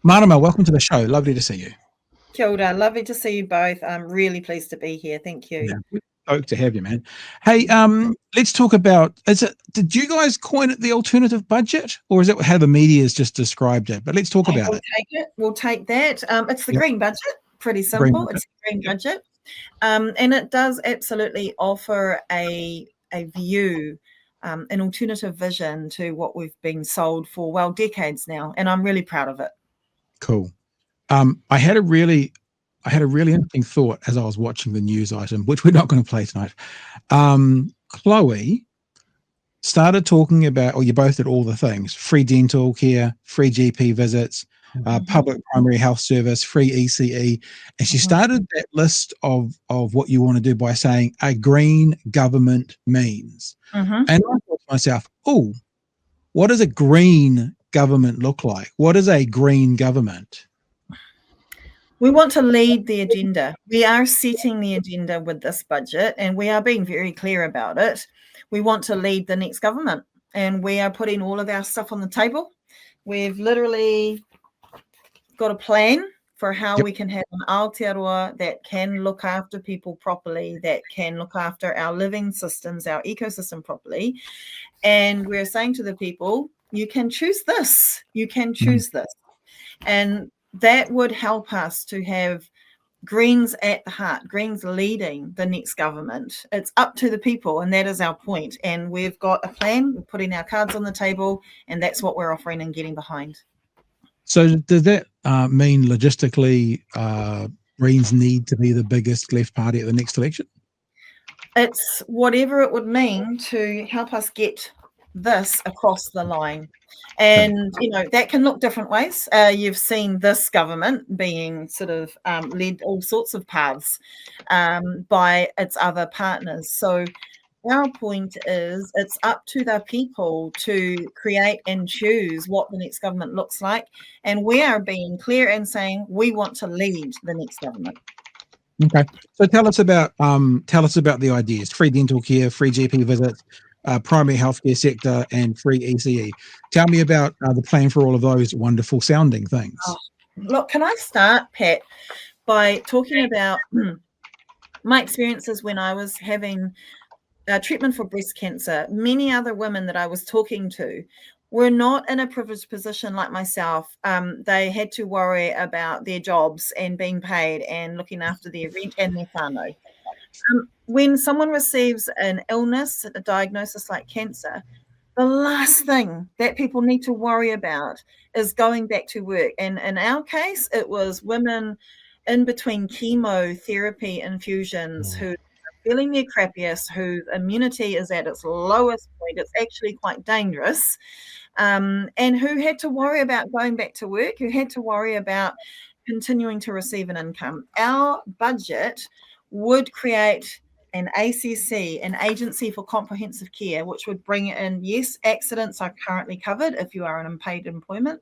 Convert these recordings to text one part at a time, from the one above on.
Marama, welcome to the show. Lovely to see you. Kia ora, lovely to see you both. I'm really pleased to be here. Thank you. Yeah, stoked to have you, man. Hey, let's talk about. Did you guys coin it the alternative budget, or is it how the media has just described it? But let's talk about it. Take it. We'll take that. It's the green budget. Pretty Green simple. budget. It's the green budget, and it does absolutely offer a view, an alternative vision to what we've been sold for decades now, and I'm really proud of it. Cool. I had a really interesting thought as I was watching the news item, which we're not going to play tonight. Chloe started talking about, or you both did all the things: free dental care, free GP visits, public primary health service, free ECE, and she started that list of what you want to do by saying a green government means. And I thought to myself, oh, what does a green government look like? What is a green government? We want to lead the agenda. We are setting the agenda with this budget, and we are being very clear about it. We want to lead the next government, and we are putting all of our stuff on the table. We've literally got a plan for how we can have an Aotearoa that can look after people properly, that can look after our living systems, our ecosystem properly. And we're saying to the people, you can choose this. You can choose this. And that would help us to have Greens at the heart, Greens leading the next government. It's up to the people, and that is our point. And we've got a plan, we're putting our cards on the table, and that's what we're offering and getting behind. So does that mean logistically Greens need to be the biggest left party at the next election? It's whatever it would mean to help us get this across the line. And, that can look different ways. You've seen this government being sort of led all sorts of paths by its other partners. So our point is it's up to the people to create and choose what the next government looks like. And we are being clear and saying we want to lead the next government. Okay. So tell us about the ideas: free dental care, free GP visits, primary healthcare sector, and free ECE. Tell me about the plan for all of those wonderful sounding things. Look, can I start, Pat, by talking about my experiences when I was having treatment for breast cancer? Many other women that I was talking to were not in a privileged position like myself. They had to worry about their jobs and being paid and looking after their rent and their whānau. When someone receives an illness, a diagnosis like cancer, the last thing that people need to worry about is going back to work. And in our case, it was women in between chemotherapy infusions who are feeling their crappiest, whose immunity is at its lowest point. It's actually quite dangerous. And who had to worry about going back to work, who had to worry about continuing to receive an income. Our budget would create an ACC, an Agency for Comprehensive Care, which would bring in, yes, accidents are currently covered if you are in unpaid employment,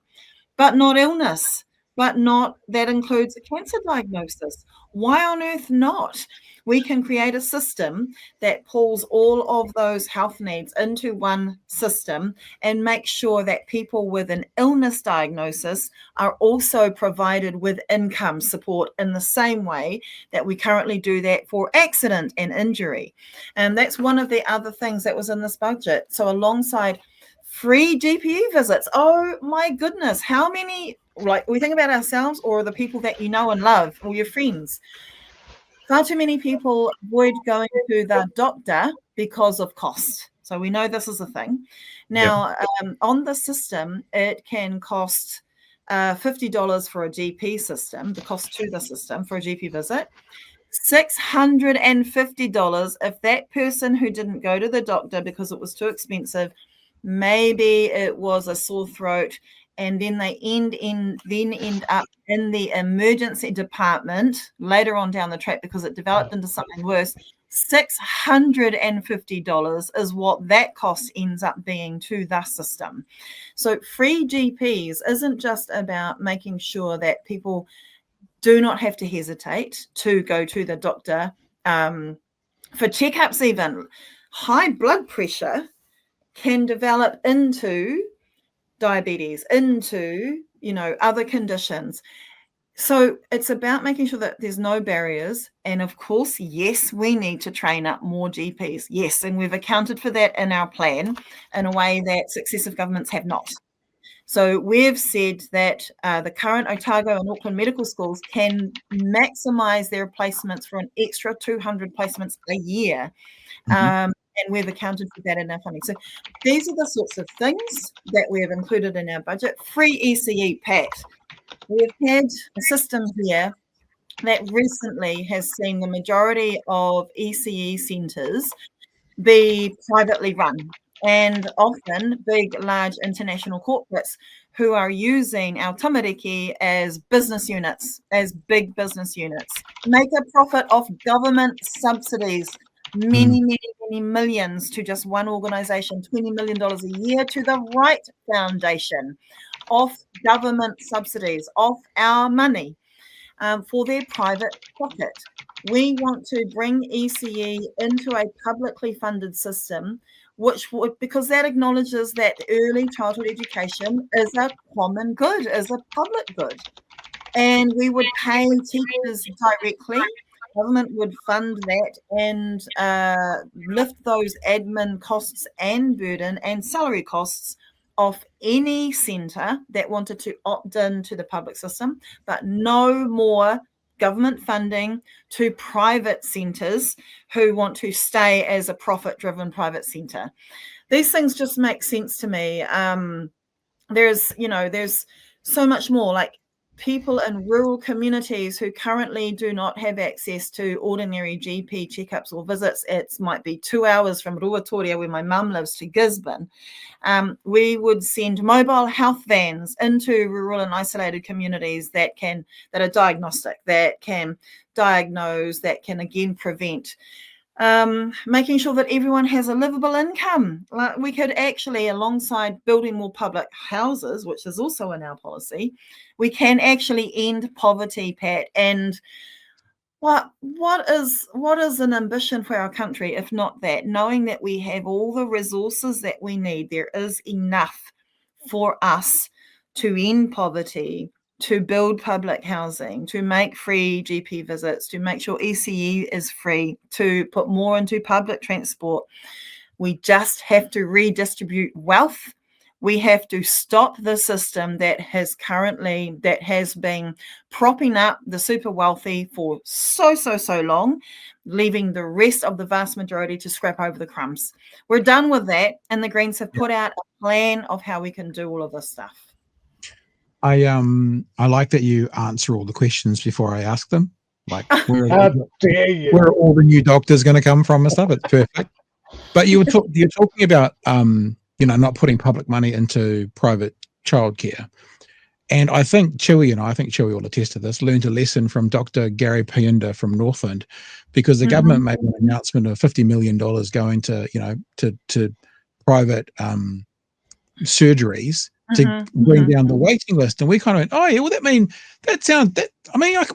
but not illness, that includes a cancer diagnosis. Why on earth not? We can create a system that pulls all of those health needs into one system and make sure that people with an illness diagnosis are also provided with income support in the same way that we currently do that for accident and injury. And that's one of the other things that was in this budget. So alongside free GP visits, oh my goodness, how many, we think about ourselves or the people that you know and love or your friends. Far too many people avoid going to the doctor because of cost. So we know this is a thing. Now, on the system, it can cost $50 for a GP system, the cost to the system for a GP visit, $650 if that person who didn't go to the doctor because it was too expensive, maybe it was a sore throat, and then they end up in the emergency department later on down the track because it developed into something worse. $650 is what that cost ends up being to the system. So free GPs isn't just about making sure that people do not have to hesitate to go to the doctor for checkups. Even high blood pressure can develop into diabetes, into other conditions. So it's about making sure that there's no barriers. And of course, yes, we need to train up more GPs. Yes, and we've accounted for that in our plan in a way that successive governments have not. So we've said that the current Otago and Auckland medical schools can maximise their placements for an extra 200 placements a year. And we've accounted for that in our funding. So these are the sorts of things that we have included in our budget. Free ECE, Pat. We've had a system here that recently has seen the majority of ECE centres be privately run, and often big, large international corporates who are using our tamariki as business units, as big business units, make a profit off government subsidies, many millions to just one organisation, $20 million a year to the Right Foundation, off government subsidies, off our money, for their private pocket. We want to bring ECE into a publicly funded system, because that acknowledges that early childhood education is a common good, is a public good. And we would pay teachers directly. Government would fund that and lift those admin costs and burden and salary costs off any centre that wanted to opt in to the public system, but no more government funding to private centres who want to stay as a profit-driven private centre. These things just make sense to me. There's so much more, like people in rural communities who currently do not have access to ordinary GP checkups or visits. It might be 2 hours from Ruatoria, where my mum lives, to Gisborne. We would send mobile health vans into rural and isolated communities that are diagnostic, that can diagnose, that can again prevent. Making sure that everyone has a livable income. Like, we could actually, alongside building more public houses, which is also in our policy, we can actually end poverty, Pat. And what is an ambition for our country if not that? Knowing that we have all the resources that we need, there is enough for us to end poverty, to build public housing, to make free GP visits, to make sure ECE is free, to put more into public transport. We just have to redistribute wealth. We have to stop the system that has been propping up the super wealthy for so long, leaving the rest of the vast majority to scrap over the crumbs. We're done with that, and the Greens have put out a plan of how we can do all of this stuff. I like that you answer all the questions before I ask them. Like, where How dare you? Where are all the new doctors going to come from and stuff? It's perfect. But you're talking about not putting public money into private childcare, and I think Chewie will attest to this, learned a lesson from Dr. Gary Pienda from Northland, because the government made an announcement of $50 million going to private surgeries to bring down the waiting list. And we kind of went, oh yeah, well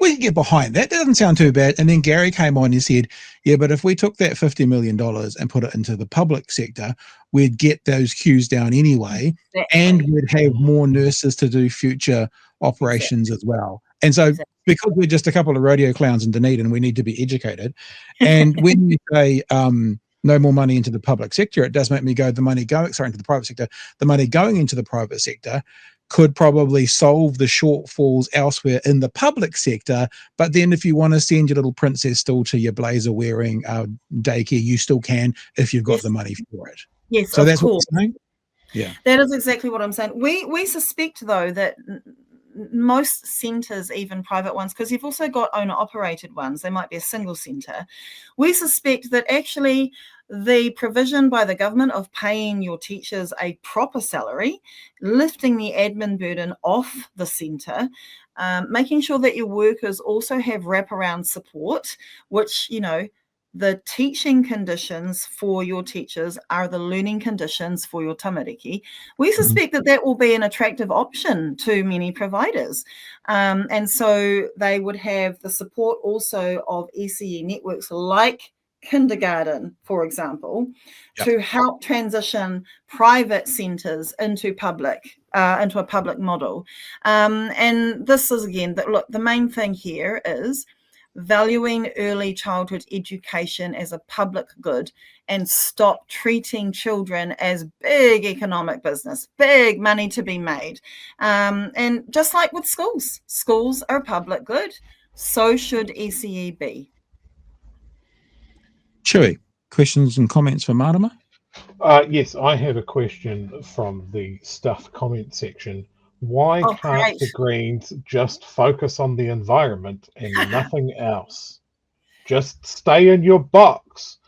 we can get behind that. That doesn't sound too bad. And then Gary came on and said, yeah, but if we took that $50 million and put it into the public sector, we'd get those queues down anyway, and we'd have more nurses to do future operations as well. And so because we're just a couple of rodeo clowns in Dunedin, we need to be educated. And when you say no more money into the public sector, it does make me go, into the private sector, the money going into the private sector could probably solve the shortfalls elsewhere in the public sector. But then if you want to send your little princess still to your blazer wearing daycare, you still can if you've got the money for it. Yes, so of that's course. What you're saying? Yeah. That is exactly what I'm saying. We suspect, though, that most centres, even private ones, because you've also got owner-operated ones, they might be a single centre. We suspect that actually the provision by the government of paying your teachers a proper salary, lifting the admin burden off the centre, making sure that your workers also have wraparound support, which, the teaching conditions for your teachers are the learning conditions for your tamariki. We suspect that will be an attractive option to many providers. And so they would have the support also of ECE networks like kindergarten, for example, to help transition private centres into public into a public model. And this is, again, look, the main thing here is valuing early childhood education as a public good and stop treating children as big economic business, big money to be made. And just like with schools are a public good, so should ECE be. Chewie, questions and comments for Marama? Yes, I have a question from the stuff comment section. Why can't great. the Greens just focus on the environment and nothing else? Just stay in your box.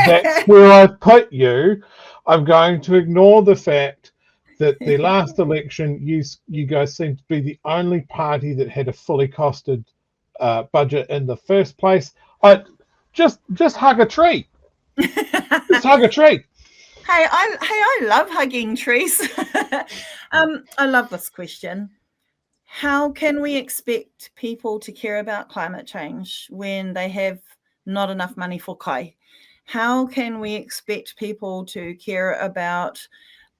That's where I put you. I'm going to ignore the fact that the last election, you guys seem to be the only party that had a fully costed budget in the first place. Just hug a tree. Just hug a tree. Hey, I love hugging trees. I love this question. How can we expect people to care about climate change when they have not enough money for kai? How can we expect people to care about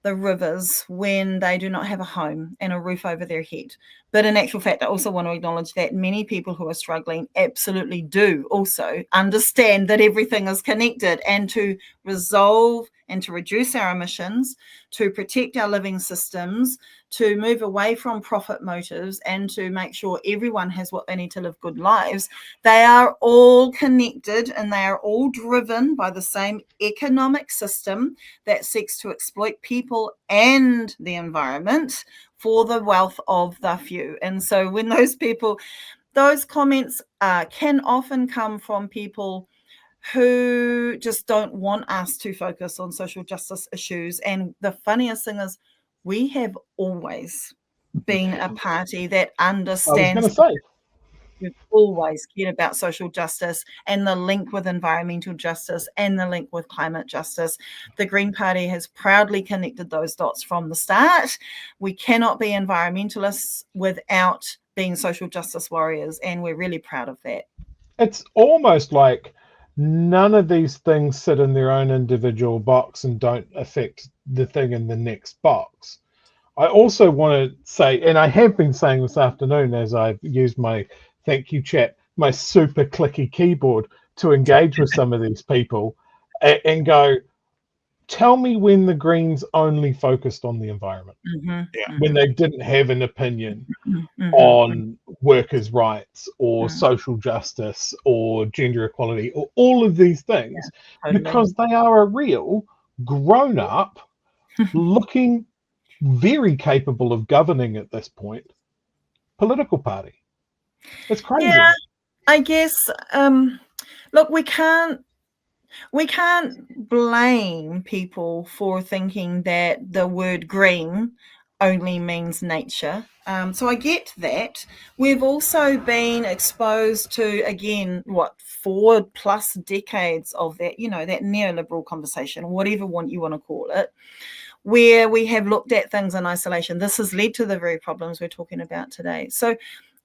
the rivers when they do not have a home and a roof over their head? But in actual fact, I also want to acknowledge that many people who are struggling absolutely do also understand that everything is connected, and to resolve and to reduce our emissions, to protect our living systems, to move away from profit motives, and to make sure everyone has what they need to live good lives. They are all connected, and they are all driven by the same economic system that seeks to exploit people and the environment for the wealth of the few. And so when those comments can often come from people who just don't want us to focus on social justice issues. And the funniest thing is, we have always been a party that understands. I was going to say, we've always cared about social justice and the link with environmental justice and the link with climate justice. The Green Party has proudly connected those dots from the start. We cannot be environmentalists without being social justice warriors, and we're really proud of that. It's almost like none of these things sit in their own individual box and don't affect the thing in the next box. I also want to say, and I have been saying this afternoon as I've used my thank you chat, my super clicky keyboard to engage with some of these people and go, tell me when the Greens only focused on the environment, when they didn't have an opinion on workers' rights or social justice or gender equality or all of these things, because they are a real grown-up, looking very capable of governing at this point, political party. It's crazy. Yeah, I guess, look, we can't blame people for thinking that the word green only means nature. So I get that. We've also been exposed to, again, 4+ decades of that, that neoliberal conversation, whatever you want to call it, where we have looked at things in isolation. This has led to the very problems we're talking about today. So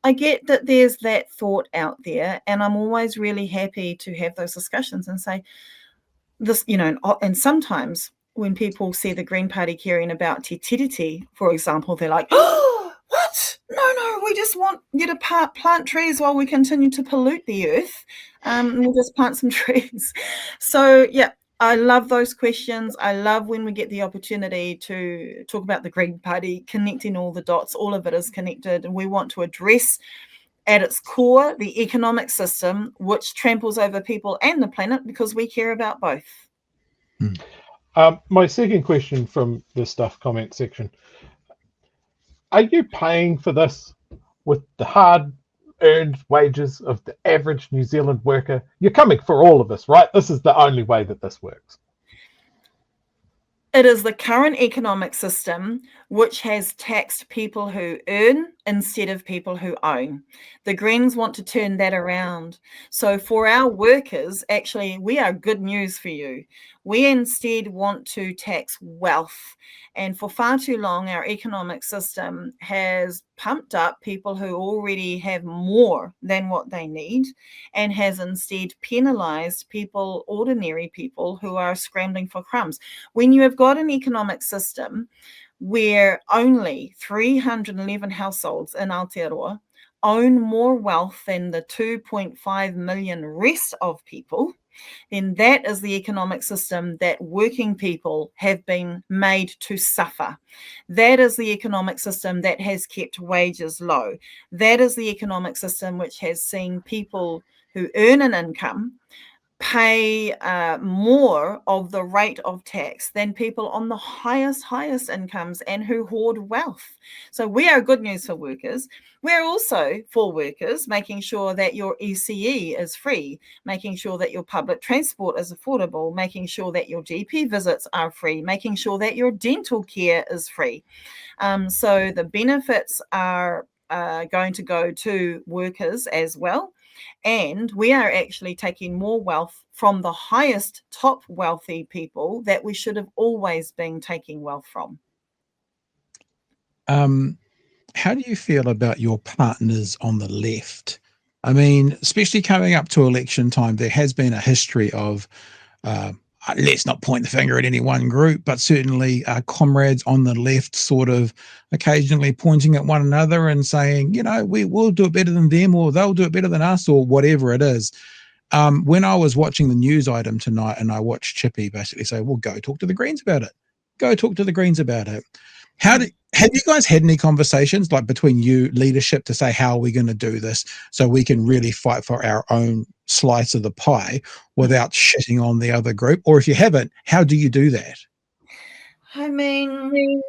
I get that there's that thought out there, and I'm always really happy to have those discussions and say this, and sometimes when people see the Green Party caring about te tiriti, for example, they're like, oh, what? No, we just want you to plant trees while we continue to pollute the earth. We'll just plant some trees. So, yeah, I love those questions. I love when we get the opportunity to talk about the Green Party, connecting all the dots. All of it is connected, and we want to address at its core the economic system, which tramples over people and the planet, because we care about both. My second question from the stuff comment section: are you paying for this with the hard-earned wages of the average New Zealand worker? You're coming for all of us, right? This is the only way that this works. It is the current economic system which has taxed people who earn instead of people who own. The Greens want to turn that around. So for our workers, actually, we are good news for you. We instead want to tax wealth. And for far too long, our economic system has pumped up people who already have more than what they need, and has instead penalized people, ordinary people, who are scrambling for crumbs. When you have got an economic system where only 311 households in Aotearoa own more wealth than the 2.5 million rest of people, then that is the economic system that working people have been made to suffer. That is the economic system that has kept wages low. That is the economic system which has seen people who earn an income pay more of the rate of tax than people on the highest incomes and who hoard wealth. So we are good news for workers. We're also for workers, making sure that your ECE is free, making sure that your public transport is affordable, making sure that your GP visits are free, making sure that your dental care is free. So the benefits are going to go to workers as well. And we are actually taking more wealth from the highest top wealthy people that we should have always been taking wealth from. How do you feel about your partners on the left? I mean, especially coming up to election time, there has been a history of, let's not point the finger at any one group, but certainly comrades on the left sort of occasionally pointing at one another and saying, you know, we'll do it better than them, or they'll do it better than us, or whatever it is. When I was watching the news item tonight and I watched Chippy basically say, well, go talk to the Greens about it. Go talk to the Greens about it. Have you guys had any conversations like between you leadership to say, how are we going to do this so we can really fight for our own slice of the pie without shitting on the other group? Or if you haven't, how do you do that? I mean,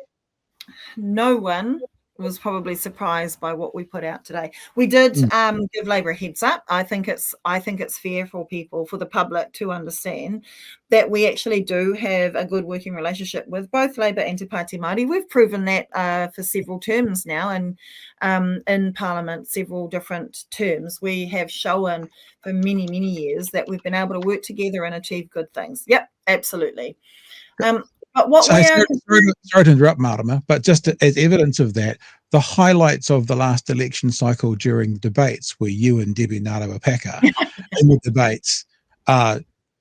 no one was probably surprised by what we put out today. We did give Labour a heads up. I think it's fair for people, for the public, to understand that we actually do have a good working relationship with both Labour and Te Pāti Māori. We've proven that for several terms now, and in Parliament, several different terms. We have shown for many, many years that we've been able to work together and achieve good things. Yep, absolutely. But what sorry to interrupt, Marama, but just as evidence of that, the highlights of the last election cycle during the debates were you and Debbie Ngarewa-Packer in the debates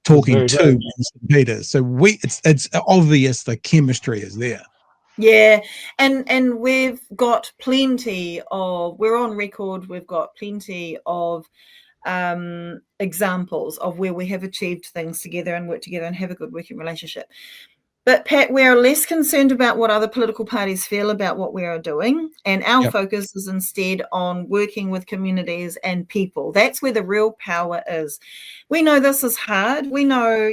talking to Winston Peters. So it's obvious the chemistry is there. Yeah, and we've got plenty of, we're on record, we've got plenty of examples of where we have achieved things together and worked together and have a good working relationship. But Pat, we're less concerned about what other political parties feel about what we are doing, and our focus is instead on working with communities and people. That's where the real power is. We know this is hard. We know,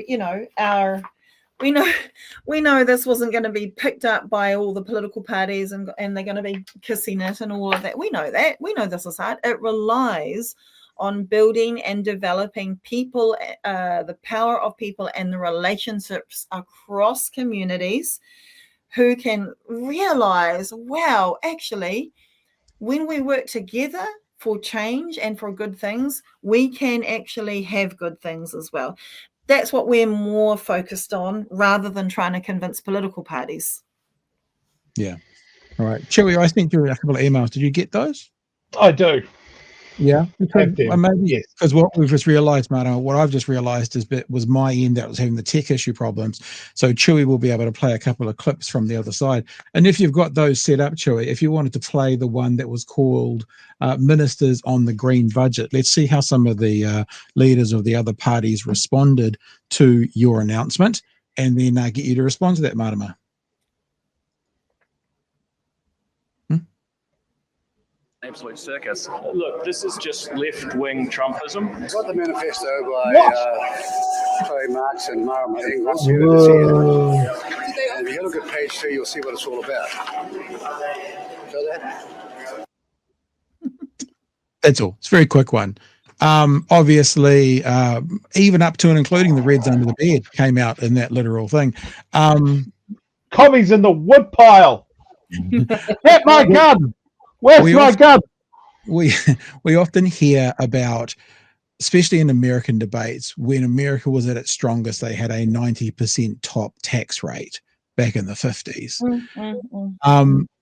we know this wasn't going to be picked up by all the political parties and they're going to be kissing it and all of that. We know that. We know this is hard. It relies on building and developing people, the power of people and the relationships across communities who can realize, wow, actually, when we work together for change and for good things, we can actually have good things as well. That's what we're more focused on rather than trying to convince political parties. Yeah. All right. Chewie, I sent you a couple of emails. Did you get those? I do. Yeah, because yes. Because what we've just realised, Marta, what I've just realised is that was my end that was having the tech issue problems. So Chewie will be able to play a couple of clips from the other side. And if you've got those set up, Chewie, if you wanted to play the one that was called Ministers on the Green Budget, let's see how some of the leaders of the other parties responded to your announcement, and then get you to respond to that, Marama. Absolute circus. Look, this is just left-wing Trumpism. I've got the manifesto by Chloe Marx and Marama Davidson here this year. And if you look at page 2, you'll see what it's all about. Show that? That's all. It's a very quick one. Obviously, even up to and including the Reds under the bed came out in that literal thing. Commies in the wood pile. Get my gun. Where's my gun? We often hear about, especially in American debates, when America was at its strongest, they had a 90% top tax rate back in the 50s.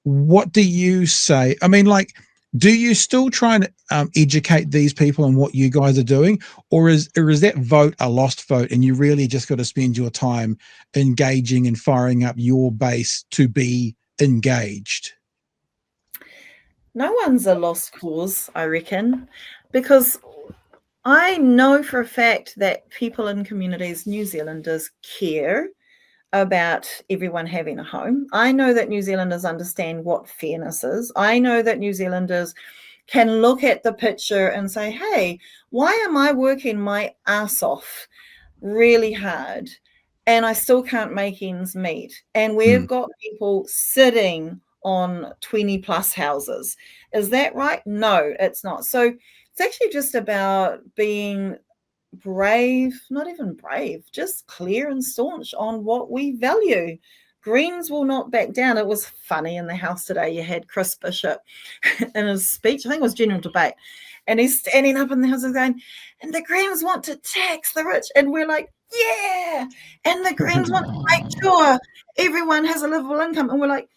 What do you say? I mean, like, do you still try and educate these people on what you guys are doing, or is that vote a lost vote and you really just got to spend your time engaging and firing up your base to be engaged? No one's a lost cause, I reckon, because I know for a fact that people in communities, New Zealanders, care about everyone having a home. I know that New Zealanders understand what fairness is. I know that New Zealanders can look at the picture and say, hey, why am I working my ass off really hard and I still can't make ends meet? And we've got people sitting on 20 plus houses. Is that right? No, it's not. So it's actually just about being brave, not even brave, just clear and staunch on what we value. Greens will not back down. It was funny in the House today. You had Chris Bishop in his speech, I think it was general debate, and he's standing up in the House and going, and the Greens want to tax the rich. And we're like, yeah. And the Greens want to make sure everyone has a livable income. And we're like,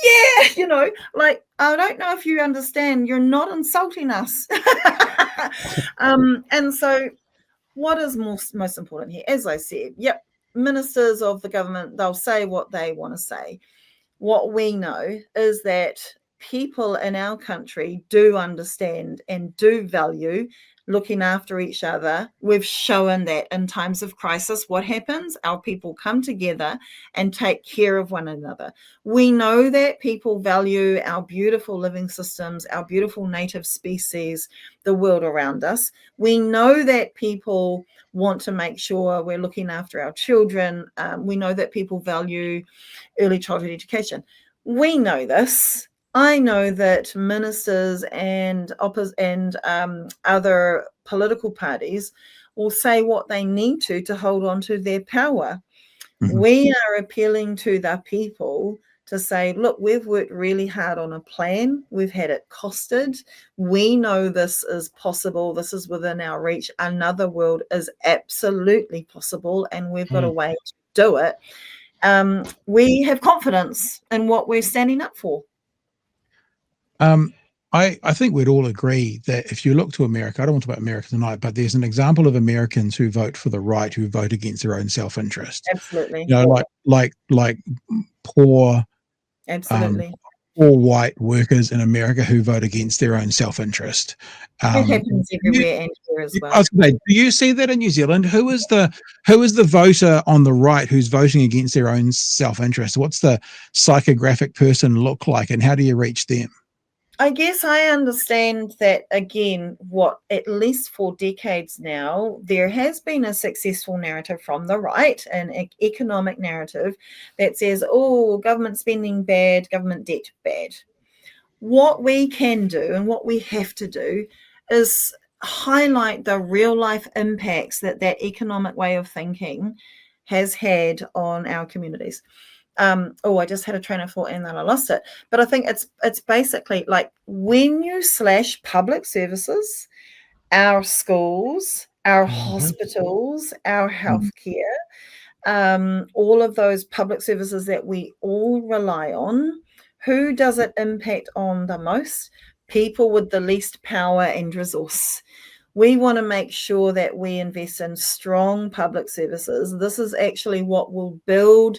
yeah, like, I don't know if you understand, you're not insulting us. And so what is most important here? As I said, ministers of the government, they'll say what they want to say. What we know is that people in our country do understand and do value looking after each other. We've shown that in times of crisis, what happens? Our people come together and take care of one another. We know that people value our beautiful living systems, our beautiful native species, the world around us. We know that people want to make sure we're looking after our children. We know that people value early childhood education. We know this. I know that ministers and other political parties will say what they need to hold on to their power. We are appealing to the people to say, look, we've worked really hard on a plan. We've had it costed. We know this is possible. This is within our reach. Another world is absolutely possible, and we've got a way to do it. We have confidence in what we're standing up for. I think we'd all agree that if you look to America, I don't want to talk about America tonight, but there's an example of Americans who vote for the right, who vote against their own self-interest. Absolutely. Like poor, absolutely. Poor white workers in America who vote against their own self-interest. It happens everywhere and here as well. I was going to say, do you see that in New Zealand? Who is the voter on the right who's voting against their own self-interest? What's the psychographic person look like, and how do you reach them? I guess I understand that, again, at least for decades now, there has been a successful narrative from the right, an economic narrative that says, oh, government spending bad, government debt bad. What we can do and what we have to do is highlight the real life impacts that economic way of thinking has had on our communities. I just had a train of thought and then I lost it. But I think it's basically like when you slash public services, our schools, our hospitals, our healthcare, all of those public services that we all rely on, who does it impact on the most? People with the least power and resource. We want to make sure that we invest in strong public services. This is actually what will build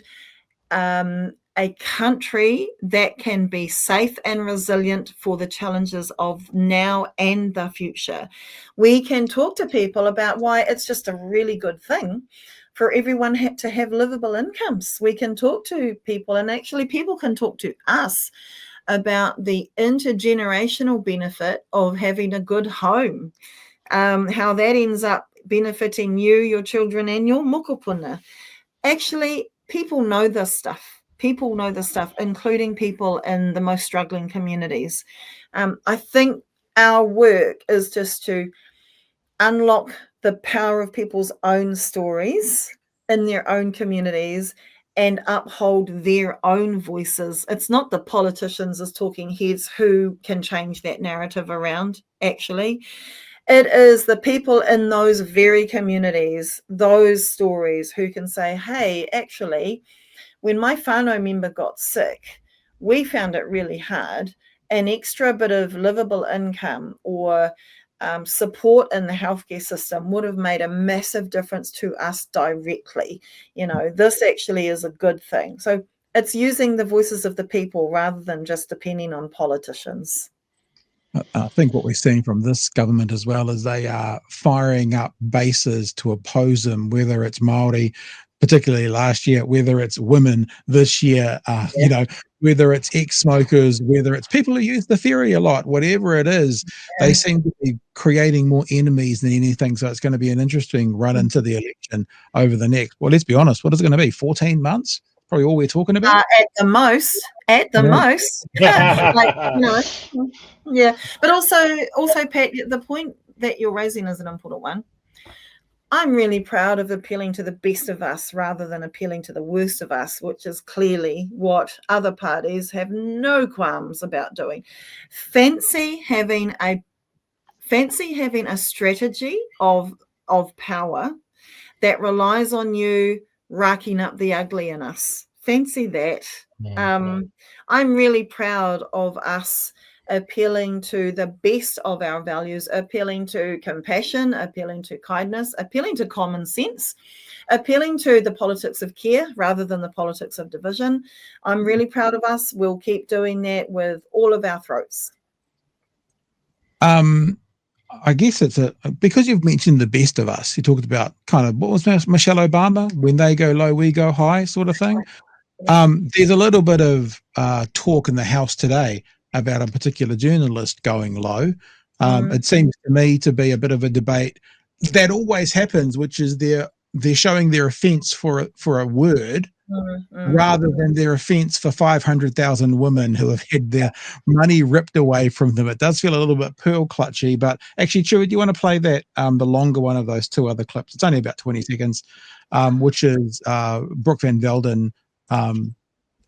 a country that can be safe and resilient for the challenges of now and the future. We can talk to people about why it's just a really good thing for everyone to have livable incomes. We can talk to people, and actually people can talk to us about the intergenerational benefit of having a good home, how that ends up benefiting you, your children, and your mokopuna. Actually, people know this stuff. People know this stuff, including people in the most struggling communities. I think our work is just to unlock the power of people's own stories in their own communities and uphold their own voices. It's not the politicians as talking heads who can change that narrative around, actually. It is the people in those very communities, those stories, who can say, hey, actually, when my whānau member got sick, we found it really hard. An extra bit of livable income or support in the healthcare system would have made a massive difference to us directly. This actually is a good thing. So it's using the voices of the people rather than just depending on politicians. I think what we're seeing from this government as well is they are firing up bases to oppose them, whether it's Māori, particularly last year, whether it's women this year, whether it's ex-smokers, whether it's people who use the ferry a lot, whatever it is, they seem to be creating more enemies than anything. So it's going to be an interesting run into the election over the next, well, let's be honest, what is it going to be, 14 months? Probably all we're talking about? At the most. Yeah. But also, Pat, the point that you're raising is an important one. I'm really proud of appealing to the best of us rather than appealing to the worst of us, which is clearly what other parties have no qualms about doing. Fancy having a strategy of power that relies on you racking up the ugly in us. Fancy that. I'm really proud of us appealing to the best of our values, appealing to compassion, appealing to kindness, appealing to common sense, appealing to the politics of care rather than the politics of division. I'm really proud of us. We'll keep doing that with all of our throats. I guess it's because you've mentioned the best of us. You talked about kind of, what was Michelle Obama, when they go low, we go high sort of thing. There's a little bit of talk in the House today about a particular journalist going low. It seems to me to be a bit of a debate that always happens, which is they're showing their offence for a word rather than their offence for 500,000 women who have had their money ripped away from them. It does feel a little bit pearl clutchy, but actually, Chewie, do you want to play that, the longer one of those two other clips? It's only about 20 seconds, which is Brooke Van Velden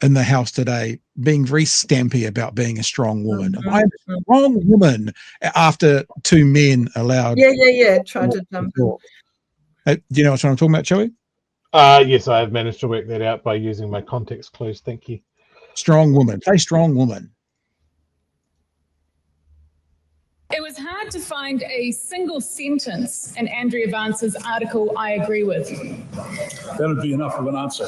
in the House today being very stampy about being a strong woman. I'm a strong woman after two men allowed. Trying to jump in. Do you know what I'm talking about, Chewie? Yes, I have managed to work that out by using my context clues. Thank you. Strong woman. Play strong woman. It was hard to find a single sentence in Andrea Vance's article I agree with. That would be enough of an answer.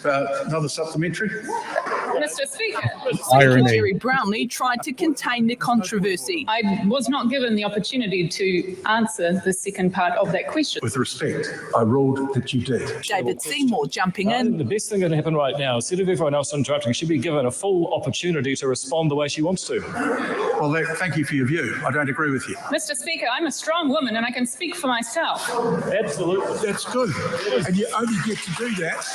Another supplementary? Mr. Speaker, Secretary Brownlee tried to contain the controversy. I was not given the opportunity to answer the second part of that question. With respect, I ruled that you did. David Seymour jumping in. The best thing that happened right now, instead of everyone else interrupting, she'd be given a full opportunity to respond the way she wants to. Well, thank you for your view. I don't agree with you. Mr. Speaker, I'm a strong woman and I can speak for myself. Absolutely. That's good. And you only get to do that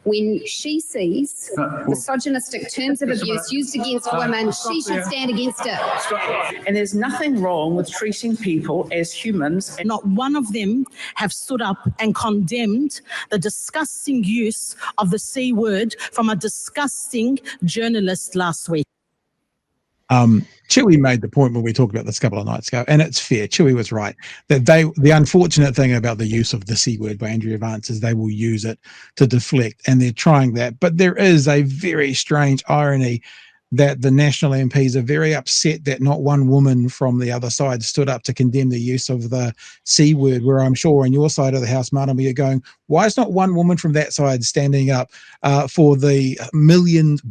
when she sees misogynistic terms of abuse used against women, she should stand against it. And there's nothing wrong with treating people as humans. Not one of them have stood up and condemned the disgusting use of the C word from a disgusting journalist last week. Chewie made the point when we talked about this a couple of nights ago, and it's fair. Chewie was right that the unfortunate thing about the use of the C word by Andrea Vance is they will use it to deflect, and they're trying that. But there is a very strange irony that the National MPs are very upset that not one woman from the other side stood up to condemn the use of the C word, where I'm sure on your side of the house, Marama, you're going, why is not one woman from that side standing up for the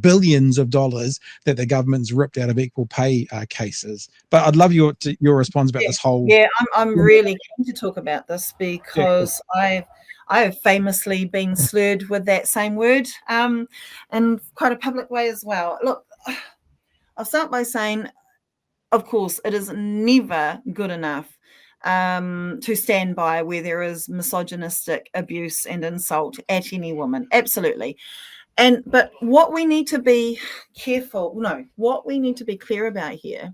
billions of dollars that the government's ripped out of equal pay cases? But I'd love your response about this whole... Yeah, I'm really keen to talk about this because I have famously been slurred with that same word in quite a public way as well. Look, I'll start by saying, of course, it is never good enough to stand by where there is misogynistic abuse and insult at any woman. Absolutely. But what we need to be what we need to be clear about here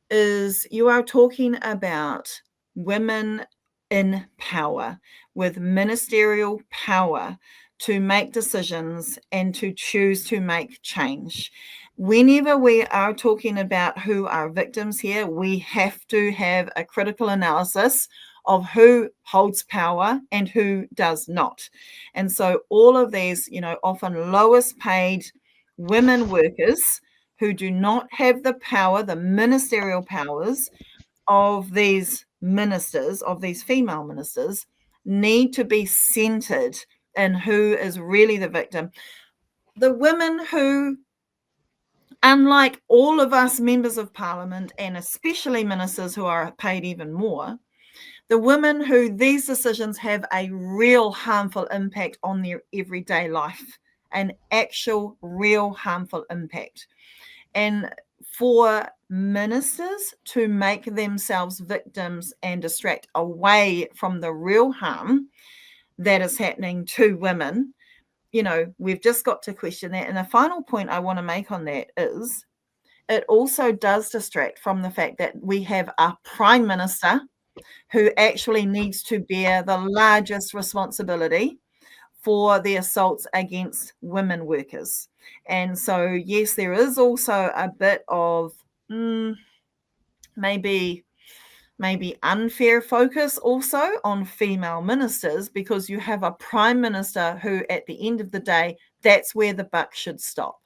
is you are talking about women in power with ministerial power to make decisions and to choose to make change. Whenever we are talking about who are victims here, we have to have a critical analysis of who holds power and who does not. And so all of these, often lowest paid women workers who do not have the power, the ministerial powers of these ministers, of these female ministers, need to be centered in who is really the victim. the women who, unlike all of us members of parliament, and especially ministers who are paid even more, the women who these decisions have a real harmful impact on their everyday life, an actual real harmful impact. And for ministers to make themselves victims and distract away from the real harm that is happening to women, you know, we've just got to question that. And the final point I want to make on that is it also does distract from the fact that we have a prime minister who actually needs to bear the largest responsibility for the assaults against women workers. And so, yes, there is also a bit of maybe unfair focus also on female ministers, because you have a prime minister who, at the end of the day, that's where the buck should stop.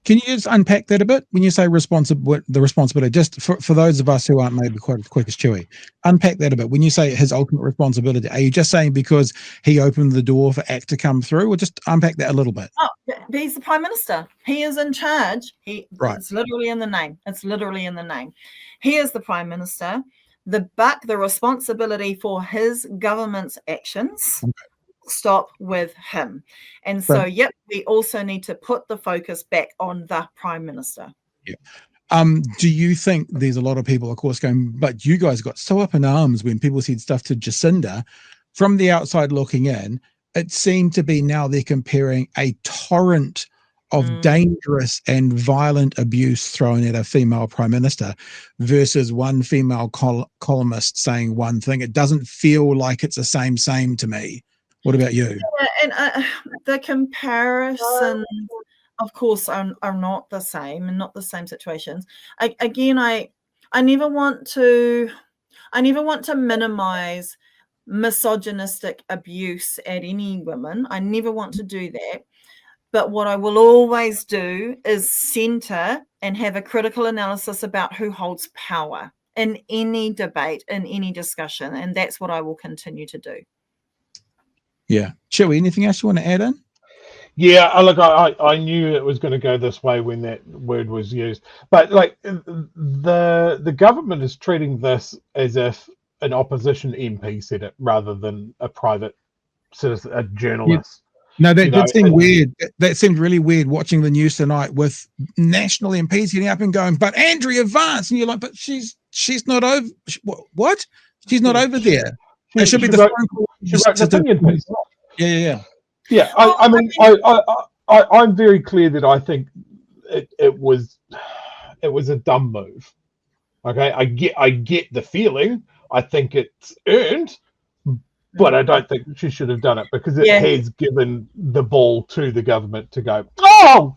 Can you just unpack that a bit when you say the responsibility, just for those of us who aren't maybe quite as quick as Chewie? Unpack that a bit. When you say his ultimate responsibility, are you just saying because he opened the door for ACT to come through, or just unpack that a little bit? Oh, he's the prime minister. He is in charge. Right. It's literally in the name. It's literally in the name. He is the prime minister. The buck, the responsibility for his government's actions stop with him. And so, yep, we also need to put the focus back on the prime minister. Yeah. Do you think there's a lot of people, of course, going, but you guys got so up in arms when people said stuff to Jacinda? From the outside looking in, it seemed to be now they're comparing a torrent of dangerous and violent abuse thrown at a female prime minister versus one female columnist saying one thing. It doesn't feel like it's the same to me. What about you? Yeah, and the comparisons, of course, are not the same and not the same situations. I never want to minimize misogynistic abuse at any woman. I never want to do that. But what I will always do is center and have a critical analysis about who holds power in any debate, in any discussion, and that's what I will continue to do. Yeah. Chewie, anything else you want to add in? Yeah, look, I knew it was going to go this way when that word was used, but like the government is treating this as if an opposition MP said it rather than a private citizen, a journalist. No, that did seem weird. That seemed really weird watching the news tonight with national MPs getting up and going, but Andrea Vance, and you're like, but she's not over. What? She's not over there. It should be the phone call. She wrote an opinion piece. Yeah. Yeah, I mean, I'm very clear that I think it was a dumb move. Okay, I get the feeling. I think it's earned, but I don't think she should have done it because it has given the ball to the government to go, oh,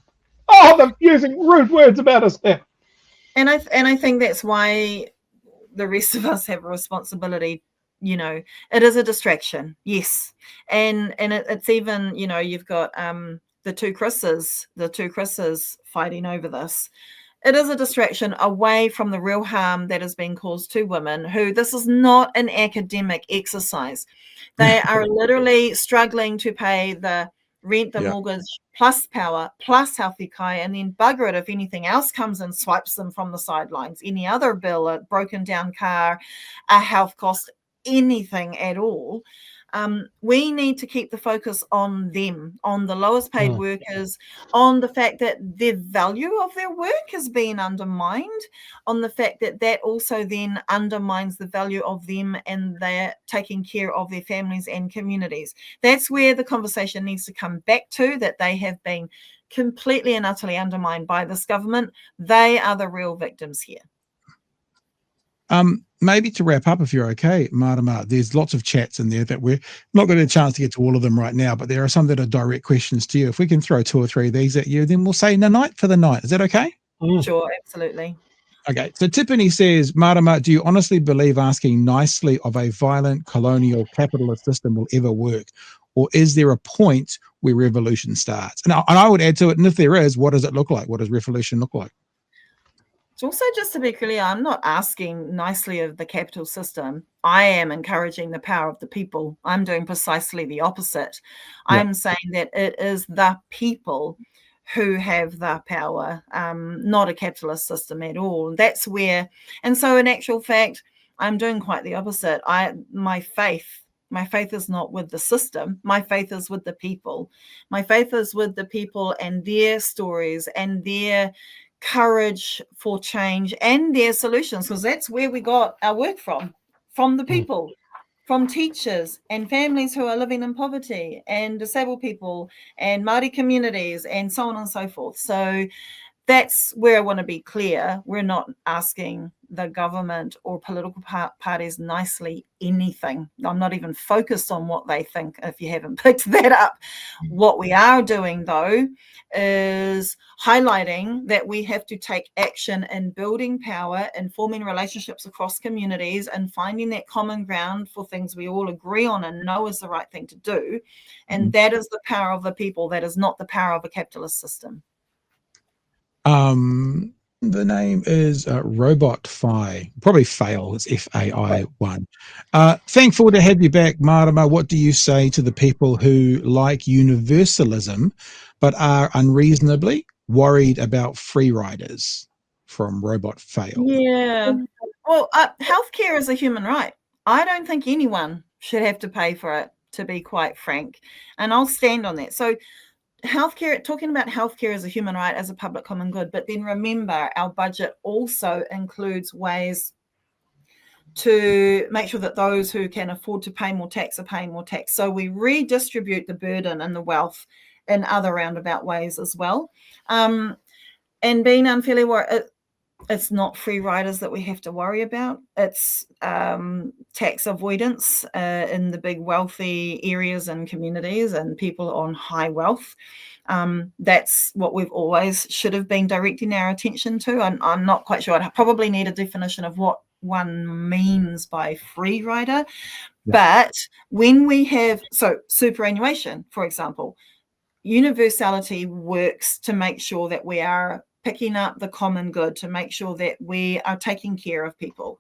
they're using rude words about us now. And I think that's why the rest of us have a responsibility. You know, it is a distraction, yes, and it's even, you know, you've got the two Chris's fighting over this. It is a distraction away from the real harm that is being caused to women who, this is not an academic exercise. They are literally struggling to pay the rent, the mortgage, plus power, plus healthy kai, and then bugger it if anything else comes and swipes them from the sidelines. Any other bill, a broken down car, a health cost, anything at all. We need to keep the focus on them, on the lowest paid workers, on the fact that the value of their work has been undermined, on the fact that that also then undermines the value of them and their taking care of their families and communities. That's where the conversation needs to come back to, that they have been completely and utterly undermined by this government. They are the real victims here. Maybe to wrap up, if you're okay, Marama, there's lots of chats in there that we're not going to get a chance to get to all of them right now, but there are some that are direct questions to you. If we can throw 2 or 3 of these at you, then we'll say night for the night. Is that okay? Sure, absolutely. Okay, so Tiffany says, Marama, do you honestly believe asking nicely of a violent colonial capitalist system will ever work? Or is there a point where revolution starts? And I would add to it, and if there is, what does it look like? What does revolution look like? So also, just to be clear, I'm not asking nicely of the capital system. I am encouraging the power of the people. I'm doing precisely the opposite. I'm saying that it is the people who have the power, not a capitalist system at all. That's where, and so in actual fact, I'm doing quite the opposite. My faith is not with the system. My faith is with the people. My faith is with the people and their stories and their courage for change and their solutions, because that's where we got our work from the people, from teachers and families who are living in poverty and disabled people and Māori communities and so on and so forth. So that's where I want to be clear. We're not asking the government or political parties nicely anything. I'm not even focused on what they think, if you haven't picked that up. What we are doing, though, is highlighting that we have to take action in building power and forming relationships across communities and finding that common ground for things we all agree on and know is the right thing to do. And that is the power of the people. That is not the power of a capitalist system. The name is Robot Fi. Probably fail. It's FAI1. Thankful to have you back, Marama. What do you say to the people who like universalism but are unreasonably worried about free riders? From Robot Fail. Yeah. Well, healthcare is a human right. I don't think anyone should have to pay for it, to be quite frank. And I'll stand on that. So healthcare, talking about healthcare as a human right, as a public common good, but then remember our budget also includes ways to make sure that those who can afford to pay more tax are paying more tax. So we redistribute the burden and the wealth in other roundabout ways as well. And being unfairly worried, it's not free riders that we have to worry about. It's tax avoidance in the big wealthy areas and communities and people on high wealth. That's what we've always should have been directing our attention to. I'm not quite sure. I probably need a definition of what one means by free rider. Yeah. But when we have, so superannuation, for example, universality works to make sure that we are picking up the common good, to make sure that we are taking care of people.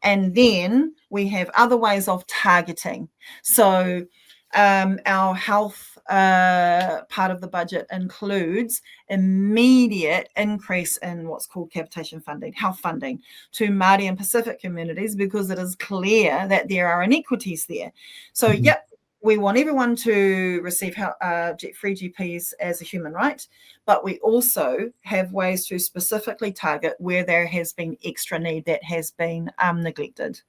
And then we have other ways of targeting. So our health part of the budget includes immediate increase in what's called capitation funding, health funding, to Māori and Pacific communities, because it is clear that there are inequities there. So, yep, we want everyone to receive free GPs as a human right, but we also have ways to specifically target where there has been extra need that has been neglected.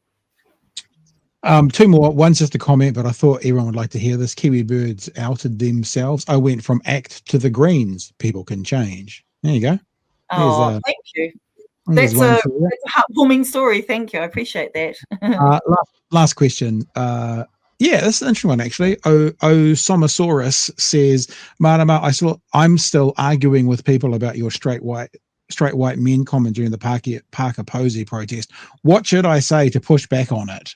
Two more. One's just a comment, but I thought everyone would like to hear this. Kiwi Birds outed themselves. I went from ACT to the Greens. People can change. There you go. Oh, thank you. That's a heartwarming story. Thank you. I appreciate that. Last question. Yeah, this is an interesting one, actually. Somosaurus says, Marama, I'm still arguing with people about your straight white men comment during the Parker Posey protest. What should I say to push back on it?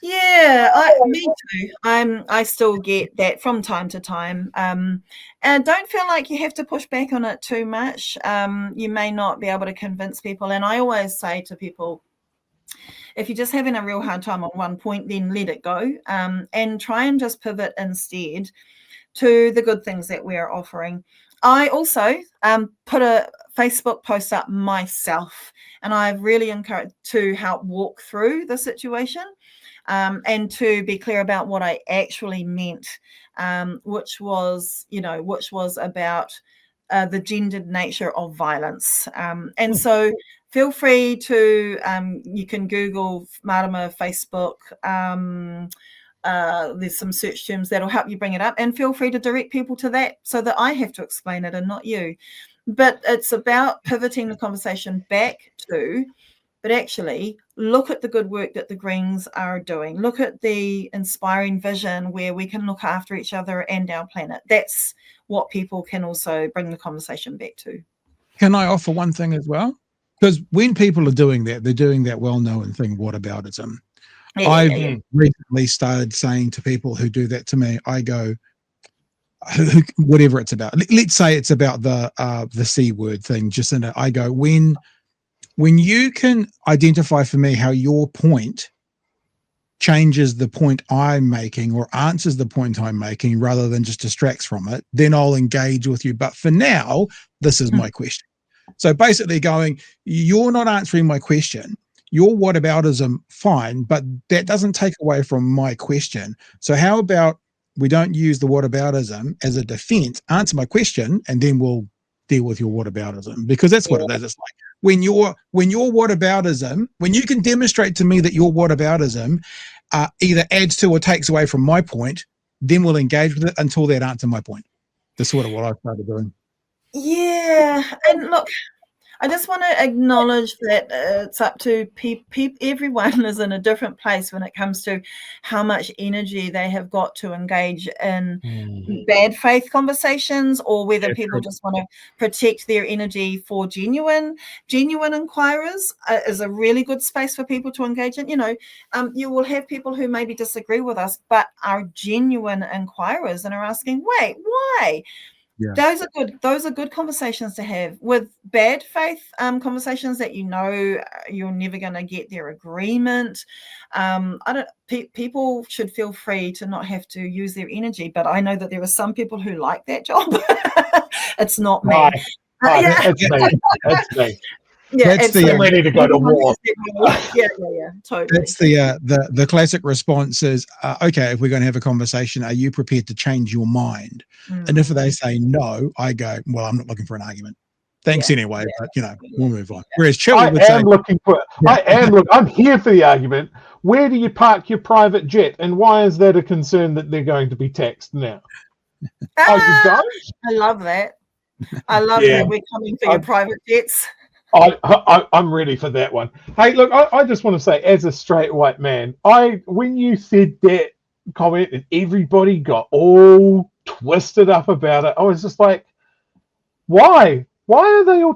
Yeah, me too. I still get that from time to time. And don't feel like you have to push back on it too much. You may not be able to convince people. And I always say to people, if you're just having a real hard time on one point, then let it go, and try and just pivot instead to the good things that we're offering. I also put a Facebook post up myself, and I've really encouraged to help walk through the situation and to be clear about what I actually meant, which was about the gendered nature of violence. And so feel free to, you can Google Marama Facebook. There's some search terms that'll help you bring it up, and feel free to direct people to that so that I have to explain it and not you. But it's about pivoting the conversation back to, but actually look at the good work that the Greens are doing. Look at the inspiring vision where we can look after each other and our planet. That's what people can also bring the conversation back to. Can I offer one thing as well? Because when people are doing that, they're doing that well-known thing, whataboutism. I've recently started saying to people who do that to me, I go, whatever it's about. Let's say it's about the C word thing, just in it. I go, when you can identify for me how your point changes the point I'm making or answers the point I'm making rather than just distracts from it, then I'll engage with you. But for now, this is my question. So basically going, you're not answering my question. Your whataboutism, fine, but that doesn't take away from my question. So how about we don't use the whataboutism as a defense, answer my question, and then we'll deal with your whataboutism, because that's what it is. It's like when your whataboutism, when you can demonstrate to me that your whataboutism either adds to or takes away from my point, then we'll engage with it until that answers my point. That's sort of what I started doing. Yeah, and look, I just want to acknowledge that it's up to everyone is in a different place when it comes to how much energy they have got to engage in bad faith conversations, or whether people just want to protect their energy for genuine inquirers. Is a really good space for people to engage in. You will have people who maybe disagree with us, but are genuine inquirers and are asking, wait, why? Yeah. Those are good conversations to have. With bad faith conversations that you're never going to get their agreement. People should feel free to not have to use their energy, but I know that there are some people who like that job. It's not me. It's me. It's me. Yeah, that's I'm ready to go to war. Yeah, totally. That's the classic response is, okay, if we're going to have a conversation, are you prepared to change your mind? And if they say no, I go, well, I'm not looking for an argument. Thanks anyway, but we'll move on. Whereas Chewie would say, I'm here for the argument. Where do you park your private jet, and why is that a concern that they're going to be taxed now? You don't? I love that. I love that we're coming for your private jets. I'm ready for that one. Hey, look, I just want to say, as a straight white man, when you said that comment and everybody got all twisted up about it, I was just like, why? Why are they all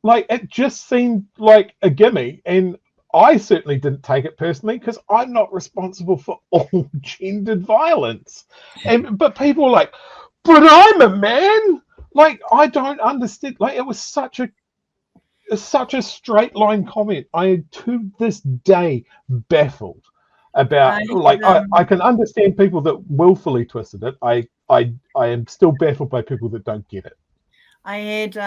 like? It just seemed like a gimme, and I certainly didn't take it personally because I'm not responsible for all gendered violence. But people were like, but I'm a man. Like, I don't understand. Like, it was such a straight line comment. I am to this day baffled about I can understand people that willfully twisted it. I am still baffled by people that don't get it. I had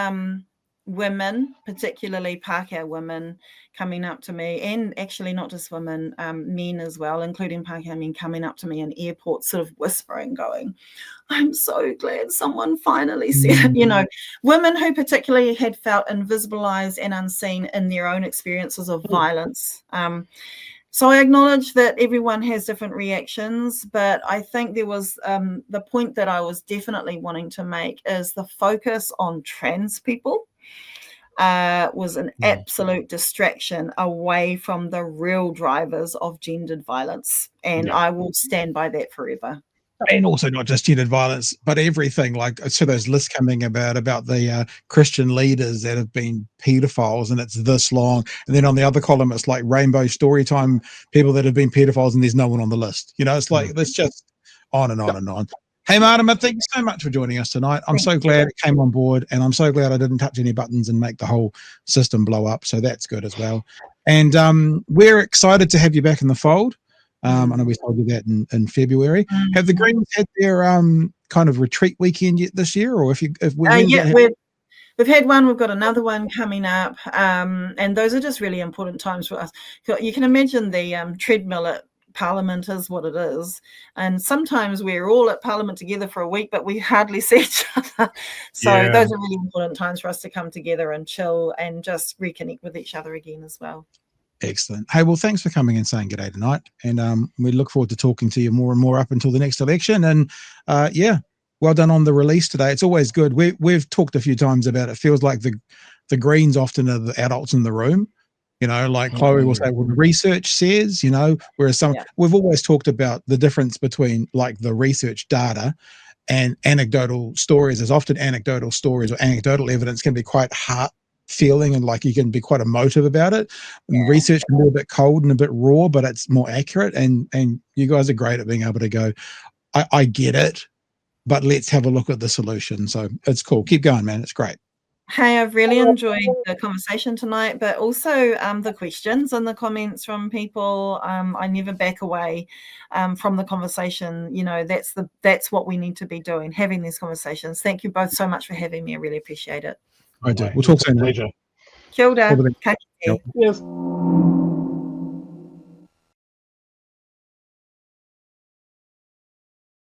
women, particularly Pākehā women, coming up to me, and actually not just women, men as well, including Pākehā men, coming up to me in airports, sort of whispering, going, I'm so glad someone finally said it. Women who particularly had felt invisibilized and unseen in their own experiences of violence. So I acknowledge that everyone has different reactions, but I think there was the point that I was definitely wanting to make is the focus on trans people was an absolute distraction away from the real drivers of gendered violence. And I will stand by that forever. And also not just gendered violence, but everything. Like I saw those lists coming about the Christian leaders that have been pedophiles, and it's this long. And then on the other column, it's like rainbow storytime people that have been pedophiles, and there's no one on the list. It's like it's just on and on and on. Hey, Marama, thank you so much for joining us tonight. I'm so glad it came on board, and I'm so glad I didn't touch any buttons and make the whole system blow up. So that's good as well. And we're excited to have you back in the fold. I know we told you that in February. Have the Greens had their kind of retreat weekend yet this year, or we've had one. We've got another one coming up, and those are just really important times for us. You can imagine the treadmill at Parliament is what it is, and sometimes we're all at Parliament together for a week, but we hardly see each other. So those are really important times for us to come together and chill and just reconnect with each other again as well. Excellent. Hey, well, thanks for coming and saying good day tonight. And we look forward to talking to you more and more up until the next election. And well done on the release today. It's always good. We've talked a few times about it. Feels like the Greens often are the adults in the room. Like Chloe will say, well, the research says, whereas we've always talked about the difference between like the research data and anecdotal stories. As often anecdotal stories or anecdotal evidence can be quite hard feeling, and like you can be quite emotive about it. And research can be a bit cold and a bit raw, but it's more accurate. And you guys are great at being able to go, I get it, but let's have a look at the solution. So it's cool. Keep going, man. It's great. Hey, I've really enjoyed the conversation tonight, but also the questions and the comments from people. I never back away from the conversation. You know, that's what we need to be doing, having these conversations. Thank you both so much for having me. I really appreciate it. I do. We'll talk soon. Pleasure. Kia ora. Over there. Ka kite. Yes.